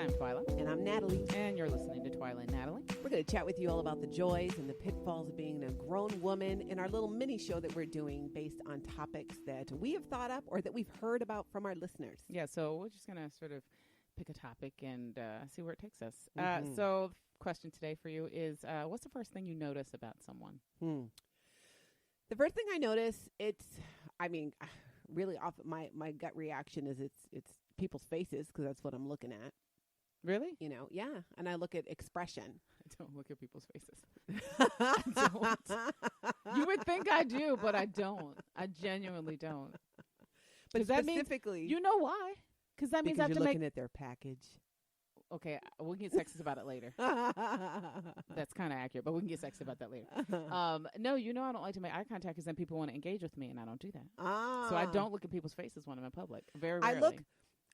I'm Twila. And I'm Natalie. And you're listening to Twila and Natalie. We're going to chat with you all about the joys and the pitfalls of being a grown woman in our little mini show that we're doing based on topics that we have thought up or that we've heard about from our listeners. Yeah, so we're just going to sort of pick a topic and see where it takes us. Mm-hmm. So the question today for you is, what's the first thing you notice about someone? The first thing I notice, really off my gut reaction is it's people's faces, because that's what I'm looking at. Really? Yeah. And I look at expression. I don't look at people's faces. I don't. You would think I do, but I don't. I genuinely don't. But specifically, you know why? Because that means I have you're to looking at their package. Okay, we can get sexist about it later. That's kind of accurate, but we can get sexist about that later. No, I don't like to make eye contact because then people want to engage with me, and I don't do that. So I don't look at people's faces when I'm in public. Very rarely.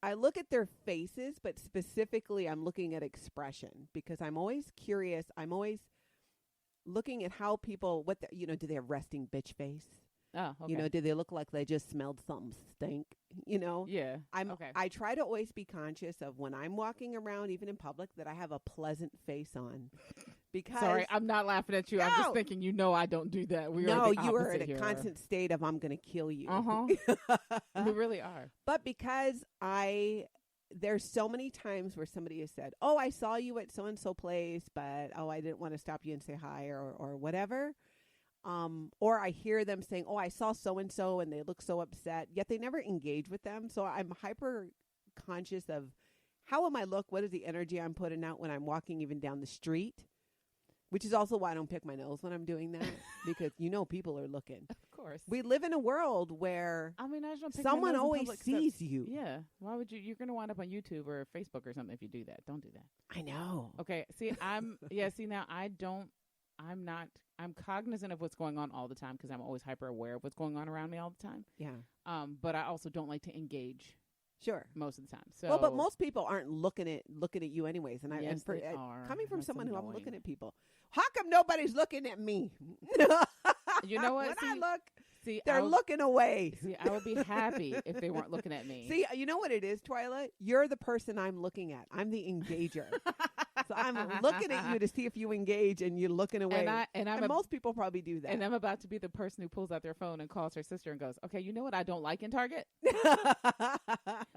I look at their faces, but specifically I'm looking at expression because I'm always curious. I'm always looking at how people, do they have resting bitch face? Oh, okay. Do they look like they just smelled something stink? Yeah. I try to always be conscious of when I'm walking around, even in public, that I have a pleasant face on. Because sorry, I'm not laughing at you. No. I'm just thinking, I don't do that. You are in a constant state of I'm going to kill you. We really are. But because there's so many times where somebody has said, "Oh, I saw you at so and so place, but I didn't want to stop you and say hi or whatever." Or I hear them saying, "Oh, I saw so and so and they look so upset," yet they never engage with them. So I'm hyper conscious of how am I look? What is the energy I'm putting out when I'm walking even down the street? Which is also why I don't pick my nose when I'm doing that, because people are looking. Of course. We live in a world where I just don't pick someone my nose always sees you. Yeah. Why would you? You're going to wind up on YouTube or Facebook or something if you do that. Don't do that. I know. Okay. See, now I'm cognizant of what's going on all the time because I'm always hyper aware of what's going on around me all the time. Yeah. But I also don't like to engage. Sure. Most of the time. So but most people aren't looking at you anyways. And they are. Coming from That's someone annoying. who I'm looking at people. How come nobody's looking at me? You know what? When I look, they're looking away. See, I would be happy if they weren't looking at me. See, you know what it is, Twila? You're the person I'm looking at. I'm the engager. So I'm looking at you to see if you engage, and you're looking away. And most people probably do that. And I'm about to be the person who pulls out their phone and calls her sister and goes, "Okay, you know what I don't like in Target?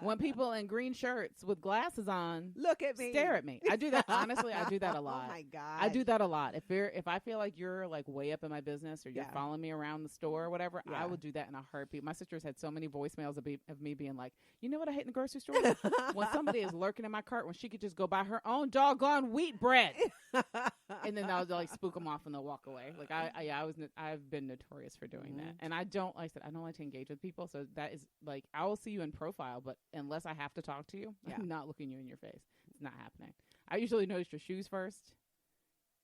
When people in green shirts with glasses on look at me, stare at me." I do that. Honestly, I do that a lot. Oh my God, I do that a lot. If I feel like you're like way up in my business or you're following me around the store or whatever, I will do that in a heartbeat. My sister's had so many voicemails of me being like, "You know what I hate in the grocery store? When somebody is lurking in my cart when she could just go buy her own doggone wheat bread." And then I'll like spook them off and they'll walk away. Like I've been notorious for doing that. And I don't like to engage with people. So that is like, I will see you in profile, but unless I have to talk to you, I'm not looking you in your face. It's not happening. I usually notice your shoes first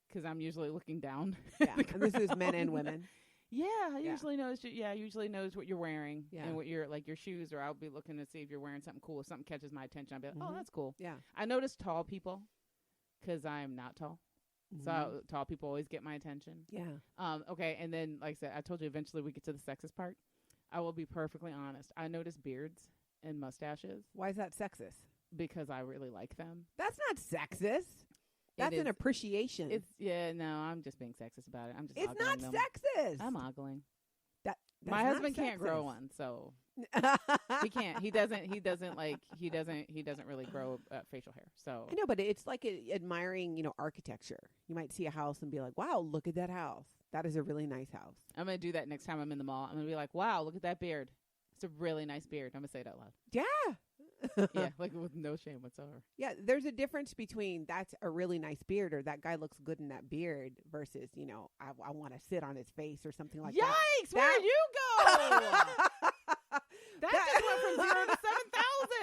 because I'm usually looking down. Yeah. And this is men and women. Yeah, I usually notice. I usually notice what you're wearing and what your shoes, or I'll be looking to see if you're wearing something cool. If something catches my attention, I'll be like, "Oh, that's cool." Yeah, I notice tall people because I'm not tall, so tall people always get my attention. Yeah. Okay, and then like I said, I told you eventually we get to the sexist part. I will be perfectly honest. I notice beards and mustaches. Why is that sexist? Because I really like them. That's not sexist. That's an appreciation. No, I'm just being sexist about it. I'm just. It's not them. sexist. I'm ogling. My husband can't grow one, so he can't. He doesn't really grow facial hair. So I know, but it's like admiring, architecture. You might see a house and be like, "Wow, look at that house. That is a really nice house." I'm gonna do that next time I'm in the mall. I'm gonna be like, "Wow, look at that beard. It's a really nice beard." I'm gonna say it out loud. Yeah. Yeah, like with no shame whatsoever. Yeah, there's a difference between that's a really nice beard or that guy looks good in that beard versus, I want to sit on his face or something like that. Yikes! Where'd you go? That just went from 0 to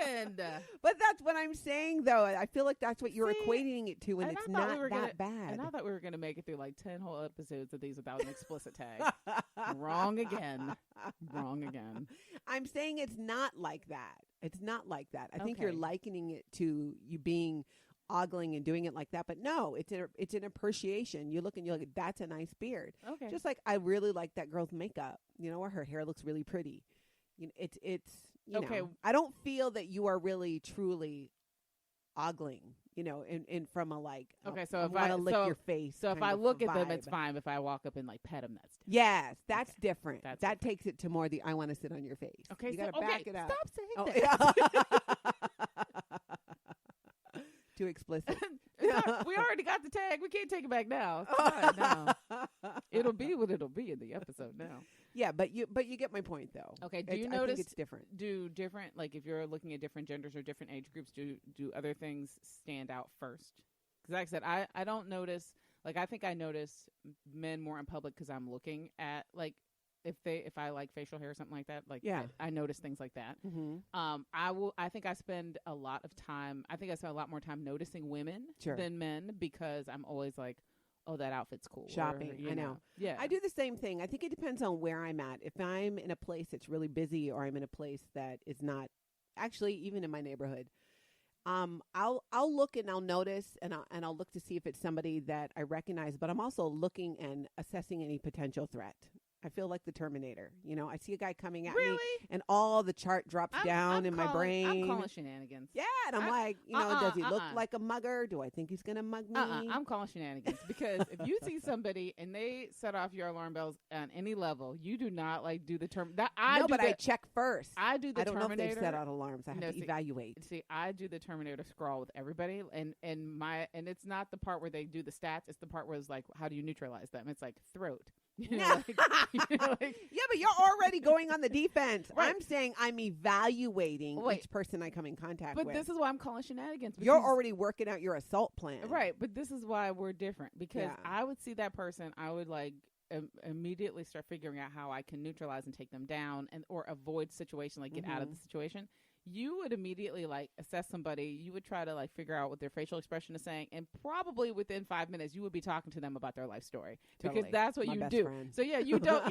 7,000. But that's what I'm saying, though. I feel like that's what you're equating it to, and it's not that bad. And I thought we were going to make it through like 10 whole episodes of these without an explicit tag. Wrong again. Wrong again. I'm saying it's not like that. It's not like that. I think you're likening it to you being ogling and doing it like that. But no, it's an appreciation. You look and you're like, that's a nice beard. Okay. Just like I really like that girl's makeup. Or her hair looks really pretty. It's okay. I don't feel that you are really truly ogling, and from a like, okay, so if I want to lick your face. So if I look at them, it's fine. If I walk up and like pet them, that's different. Yes, that's different. That different. Takes it to more I want to sit on your face. Okay, you got to back it up. Stop saying that. Yeah. Too explicit. We already got the tag. We can't take it back now. Now. It'll be what it'll be in the episode now. Yeah, but you get my point though. Okay, do you notice I think it's different? Do different, like if you're looking at different genders or different age groups, do other things stand out first? Because like I said, I don't notice, like I think I notice men more in public because I'm looking at like if I like facial hair or something like that, like I notice things like that. Mm-hmm. I think I spend a lot more time noticing women sure. than men because I'm always like, oh, that outfit's cool. Shopping, or, I know. Yeah, I do the same thing. I think it depends on where I'm at. If I'm in a place that's really busy, or I'm in a place that is not, actually even in my neighborhood, I'll look and I'll notice and I'll look to see if it's somebody that I recognize. But I'm also looking and assessing any potential threat. I feel like the Terminator. I see a guy coming at me, and all the chart drops down in my brain. I'm calling shenanigans. Yeah, and I'm like, does he look like a mugger? Do I think he's going to mug me? I'm calling shenanigans because if you see somebody and they set off your alarm bells on any level, you do not do the term. I check first. I do the Terminator. I don't know if they set out alarms. I have to evaluate. See, I do the Terminator scroll with everybody, and it's not the part where they do the stats. It's the part where it's like, how do you neutralize them? It's like throat. Yeah, but you're already going on the defense. Right. I'm saying I'm evaluating each person I come in contact with. But this is why I'm calling shenanigans. You're already working out your assault plan. Right, but this is why we're different. Because I would see that person, I would immediately start figuring out how I can neutralize and take them down or avoid situation, get out of the situation. You would immediately assess somebody. You would try to figure out what their facial expression is saying, and probably within 5 minutes you would be talking to them about their life story because that's what you do. Friend. So you don't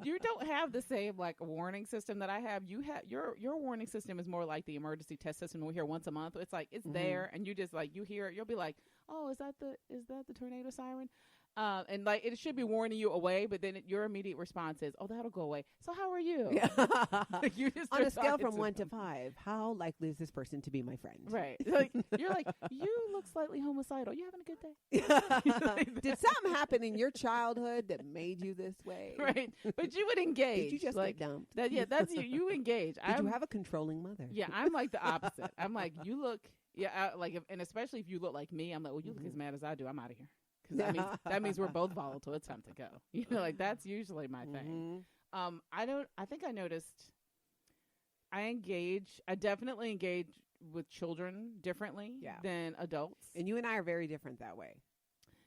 you don't have the same warning system that I have. You have your warning system is more like the emergency test system we hear once a month. It's it's there, and you just you hear it. You'll be like, oh, is that the tornado siren? And it should be warning you away, but then your immediate response is, "Oh, that'll go away." So how are you? Yeah. You just on a scale from 1 to 5, how likely is this person to be my friend? Right. You're you look slightly homicidal. You having a good day? Did something happen in your childhood that made you this way? Right. But you would engage. Did you just get dumped? That's you. You engage. Did you have a controlling mother? Yeah, I'm the opposite. I'm you look. Yeah, and especially if you look like me, I'm well, you look as mad as I do. I'm out of here. Because that means we're both volatile. It's time to go. That's usually my thing. I think I noticed I definitely engage with children differently than adults. And you and I are very different that way.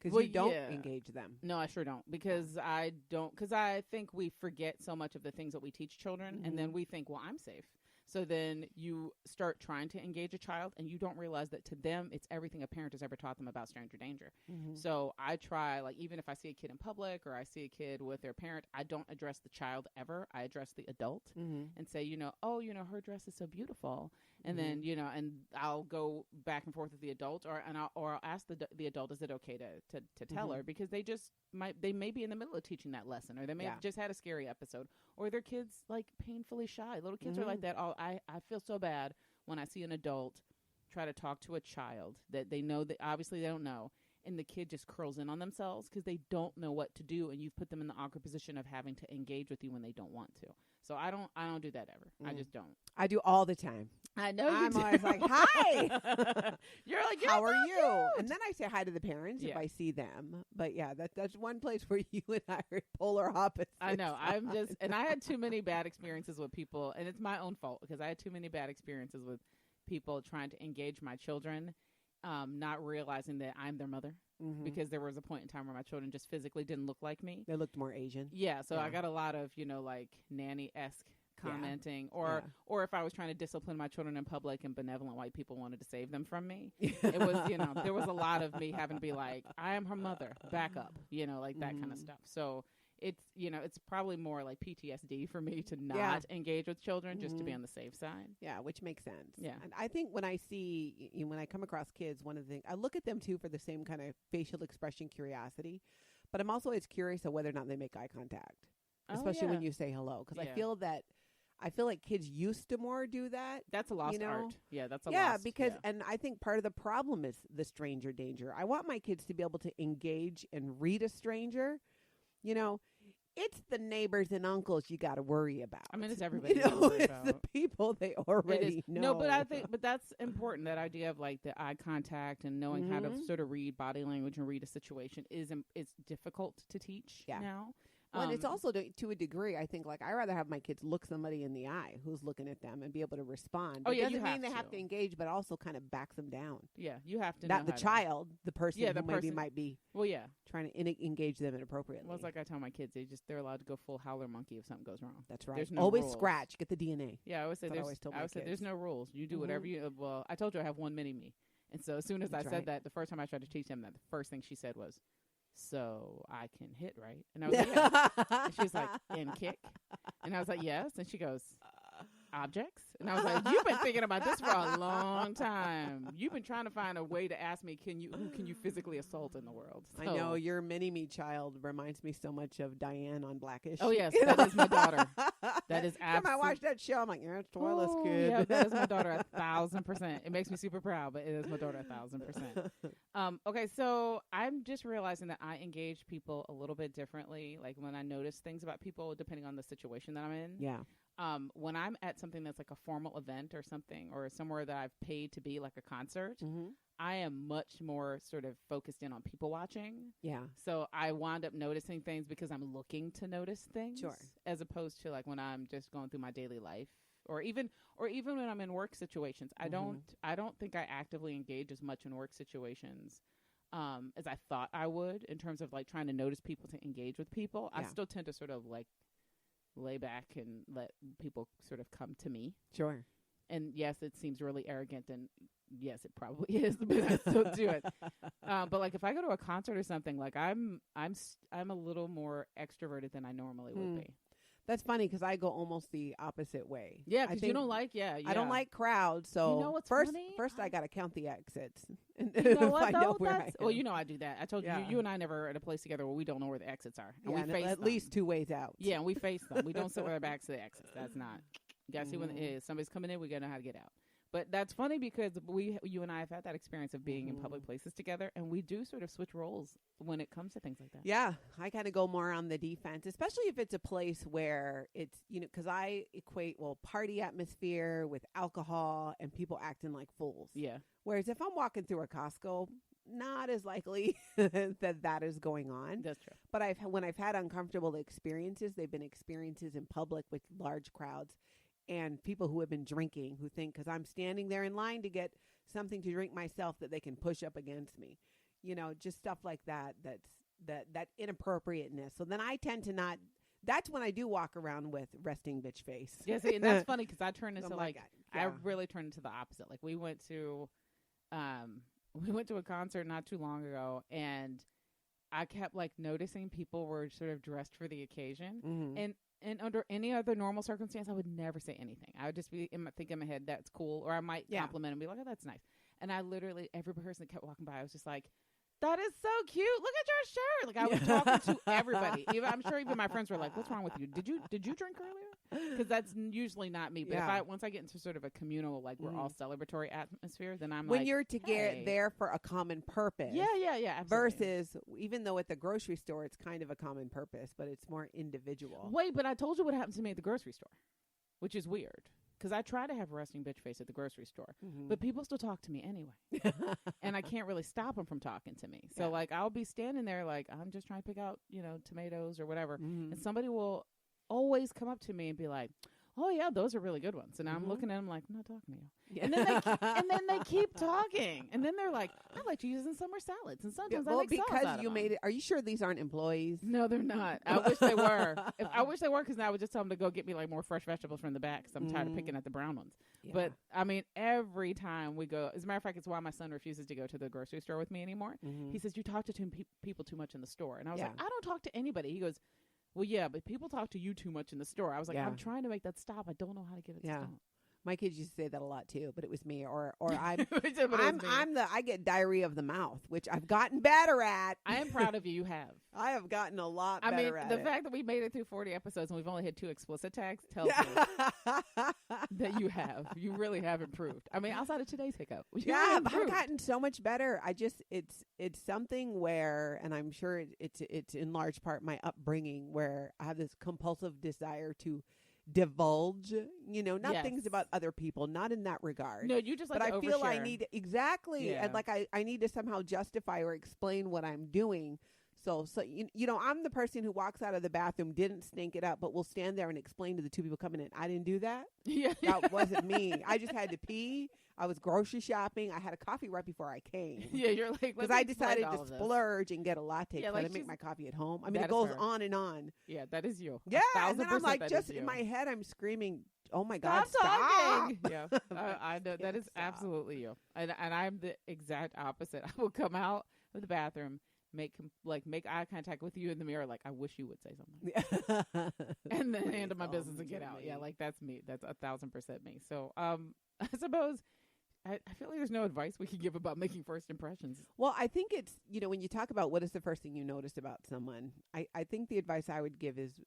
Because you don't engage them. No, I sure don't. Because I think we forget so much of the things that we teach children. And then we think, well, I'm safe. So then you start trying to engage a child, and you don't realize that to them, it's everything a parent has ever taught them about stranger danger. So I try, even if I see a kid in public or I see a kid with their parent, I don't address the child ever. I address the adult and say, her dress is so beautiful. And then, and I'll go back and forth with the adult or I'll ask the adult, is it okay to tell her? Because they may be in the middle of teaching that lesson, or they may have just had a scary episode, or their kids painfully shy. Little kids are like that. I feel so bad when I see an adult try to talk to a child that they know that obviously they don't know, and the kid just curls in on themselves because they don't know what to do, and you've put them in the awkward position of having to engage with you when they don't want to. So I don't do that ever. I just don't. I do all the time. I know I'm always like, hi. You're how are you? Cute. And then I say hi to the parents if I see them. But that's one place where you and I are polar opposites. I know. And I had too many bad experiences with people, and it's my own fault because I had too many bad experiences with people trying to engage my children, not realizing that I'm their mother. Because there was a point in time where my children just physically didn't look like me. They looked more Asian. Yeah, so I got a lot of, nanny-esque commenting, or if I was trying to discipline my children in public and benevolent white people wanted to save them from me, it was, there was a lot of me having to be like, I am her mother, back up, that kind of stuff. So it's, it's probably more like PTSD for me to not engage with children, just to be on the safe side. Yeah, which makes sense. Yeah. And I think when I come across kids, one of the things, I look at them too for the same kind of facial expression curiosity, but I'm also always curious of whether or not they make eye contact, especially when you say hello. Because I feel that I feel like kids used to more do that. That's a lost art. Yeah, that's a lost. Lost. Because, and I think part of the problem is the stranger danger. I want my kids to be able to engage and read a stranger. You know, it's the neighbors and uncles you got to worry about. I mean, it's everybody. It's the people they already know. No, but I think, that's important. That idea of like the eye contact and knowing how to sort of read body language and read a situation is difficult to teach now. Well, and it's also to a degree, I think, like, I rather have my kids look somebody in the eye who's looking at them and be able to respond. It doesn't mean they have to engage, but also kind of backs them down. Yeah, you have to Not the child, the person who maybe might be trying to engage them inappropriately. Well, it's like I tell my kids, they're allowed to go full howler monkey if something goes wrong. That's right. There's no always rules. Scratch, get the DNA. Yeah, I always say there's no rules. You do whatever you, well, I told you I have one mini-me. And so as soon as I said that, the first time I tried to teach them that, the first thing she said was, so I can hit, right? And I was like, yeah. And she was like, and kick? And I was like, yes. And she goes, objects? And I was like, you've been thinking about this for a long time. You've been trying to find a way to ask me, who can you physically assault in the world? So, I know, your mini-me child reminds me so much of Diane on Blackish. Oh, yes, that is my daughter. That is absolutely. I watched that show, I'm like, yeah, it's Twila's kid. Yeah, that is my daughter 1,000%. It makes me super proud, but it is my daughter 1,000%. Okay, so I'm just realizing that I engage people a little bit differently, like when I notice things about people, depending on the situation that I'm in. Yeah. When I'm at something that's like a formal event or something, or somewhere that I've paid to be, like a concert, I am much more sort of focused in on people watching. Yeah. So I wind up noticing things because I'm looking to notice things. Sure. As opposed to like when I'm just going through my daily life, or even when I'm in work situations. I don't think I actively engage as much in work situations as I thought I would, in terms of like trying to notice people, to engage with people. Yeah. I still tend to sort of like lay back and let people sort of come to me. Sure. And yes, it seems really arrogant, and yes, it probably is, but I still do it. But like if I go to a concert or something, like I'm a little more extroverted than I normally would be. That's funny because I go almost the opposite way. Yeah, because you don't like, I don't like crowds. So you know what's first I got to count the exits. You know what, though? Well, you know I do that. I told you and I never are at a place together where we don't know where the exits are. And we face at least 2 ways out. Yeah, and we face them. We don't sit with our backs to the exits. That's not. You got to see when it is. Somebody's coming in, we got to know how to get out. But that's funny because you and I have had that experience of being in public places together, and we do sort of switch roles when it comes to things like that. Yeah, I kind of go more on the defense, especially if it's a place where it's, because I equate, party atmosphere with alcohol and people acting like fools. Yeah. Whereas if I'm walking through a Costco, not as likely that is going on. That's true. But when I've had uncomfortable experiences, they've been experiences in public with large crowds. And people who have been drinking, who think because I'm standing there in line to get something to drink myself that they can push up against me, just stuff like that. That inappropriateness. So then I tend to not. That's when I do walk around with resting bitch face. Yeah, see, and that's funny because I turn into I really turn into the opposite. Like we went to a concert not too long ago, and I kept like noticing people were sort of dressed for the occasion, and under any other normal circumstance, I would never say anything. I would just be think in my head, that's cool. Or I might compliment and be like, oh, that's nice. And I literally, every person that kept walking by, I was just like, that is so cute. Look at your shirt. Like I was talking to everybody. I'm sure even my friends were like, what's wrong with you? Did you drink earlier? Because that's usually not me. But once I get into sort of a communal, like we're all celebratory atmosphere, then I'm when you're together there for a common purpose. Yeah, absolutely. Versus, even though at the grocery store it's kind of a common purpose, but it's more individual. Wait, but I told you what happened to me at the grocery store, which is weird. Because I try to have a resting bitch face at the grocery store, but people still talk to me anyway. And I can't really stop them from talking to me. So, like, I'll be standing there like, I'm just trying to pick out, tomatoes or whatever. And somebody will always come up to me and be like, oh, yeah, those are really good ones. And I'm looking at them like, I'm not talking to you. Yeah. And then they keep talking. And then they're like, I like to use in summer salads. And sometimes I make salads out of them. Made it. Are you sure these aren't employees? No, they're not. I wish they were. I wish they were, because now I would just tell them to go get me like more fresh vegetables from the back, because I'm tired of picking at the brown ones. Yeah. But I mean, every time we go, as a matter of fact, it's why my son refuses to go to the grocery store with me anymore. He says, you talk to people too much in the store. And I was like, I don't talk to anybody. He goes, well, yeah, but people talk to you too much in the store. I was like, I'm trying to make that stop. I don't know how to get it to stop. My kids used to say that a lot too, but it was me, or I get diarrhea of the mouth, which I've gotten better at. I am proud of you. You have. I have gotten a lot better at it. The fact that we made it through 40 episodes and we've only hit 2 explicit tags tells me that you have. You really have improved. I mean, outside of today's hiccup. I've gotten so much better. It's something where, and I'm sure it's in large part my upbringing, where I have this compulsive desire to divulge, not things about other people, not in that regard. No, you just like but to I feel overshare. I need and like I need to somehow justify or explain what I'm doing. So I'm the person who walks out of the bathroom, didn't stink it up, but will stand there and explain to the 2 people coming in, I didn't do that. Yeah, that wasn't me. I just had to pee. I was grocery shopping. I had a coffee right before I came. Yeah, you're like, because I decided to splurge and get a latte. Yeah, I make my coffee at home. I mean, it goes on and on. Yeah, that is you. Yeah, and then I'm like, just in my head, I'm screaming, "Oh my God, stop!" Yeah, I know that is absolutely you. And I'm the exact opposite. I will come out of the bathroom, make eye contact with you in the mirror, like I wish you would say something, and then handle my business and get out. Yeah, like that's me. That's 1,000% me. So, I suppose. I feel like there's no advice we can give about making first impressions. Well, I think it's, when you talk about what is the first thing you notice about someone, I think the advice I would give is,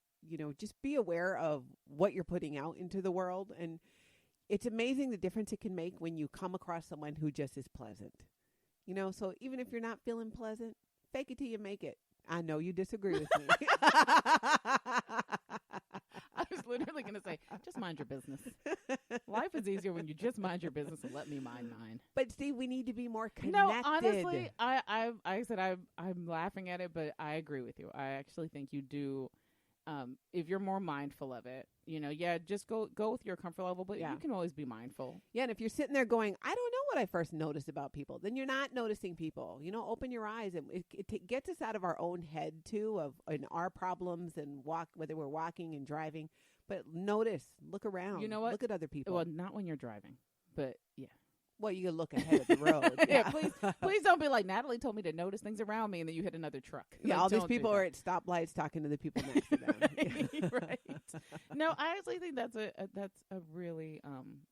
just be aware of what you're putting out into the world. And it's amazing the difference it can make when you come across someone who just is pleasant. So even if you're not feeling pleasant, fake it till you make it. I know you disagree with me. I was literally going to say, just mind your business. Life is easier when you just mind your business and let me mind mine. But see, we need to be more connected. No, honestly, I said I'm laughing at it, but I agree with you. I actually think you do. If you're more mindful of it, just go with your comfort level, but you can always be mindful. Yeah, and if you're sitting there going, I don't know what I first noticed about people, then you're not noticing people. Open your eyes, and it gets us out of our own head too, in our problems and whether we're walking and driving. But notice, look around. You know what? Look at other people. Well, not when you're driving, but yeah. Well, you can look ahead of the road. Yeah, please don't be like, Natalie told me to notice things around me, and then you hit another truck. Yeah, all these people are at stoplights talking to the people next to them. Right. No, I actually think that's a really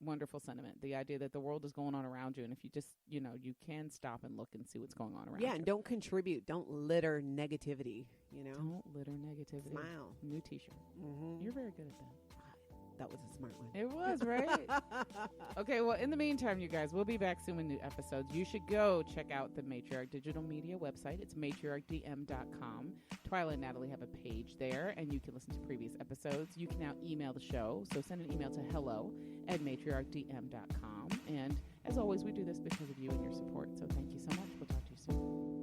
wonderful sentiment. The idea that the world is going on around you, and if you just, you can stop and look and see what's going on around you. Yeah, and don't contribute. Don't litter negativity, Don't litter negativity. Smile. New T-shirt. Mm-hmm. You're very good at that. That was a smart one. It was, right? Okay, well, in the meantime, you guys, we'll be back soon with new episodes. You should go check out the Matriarch Digital Media website. It's matriarchdm.com. Twila and Natalie have a page there, and you can listen to previous episodes. You can now email the show, so send an email to hello@matriarchdm.com. And as always, we do this because of you and your support, so thank you so much. We'll talk to you soon.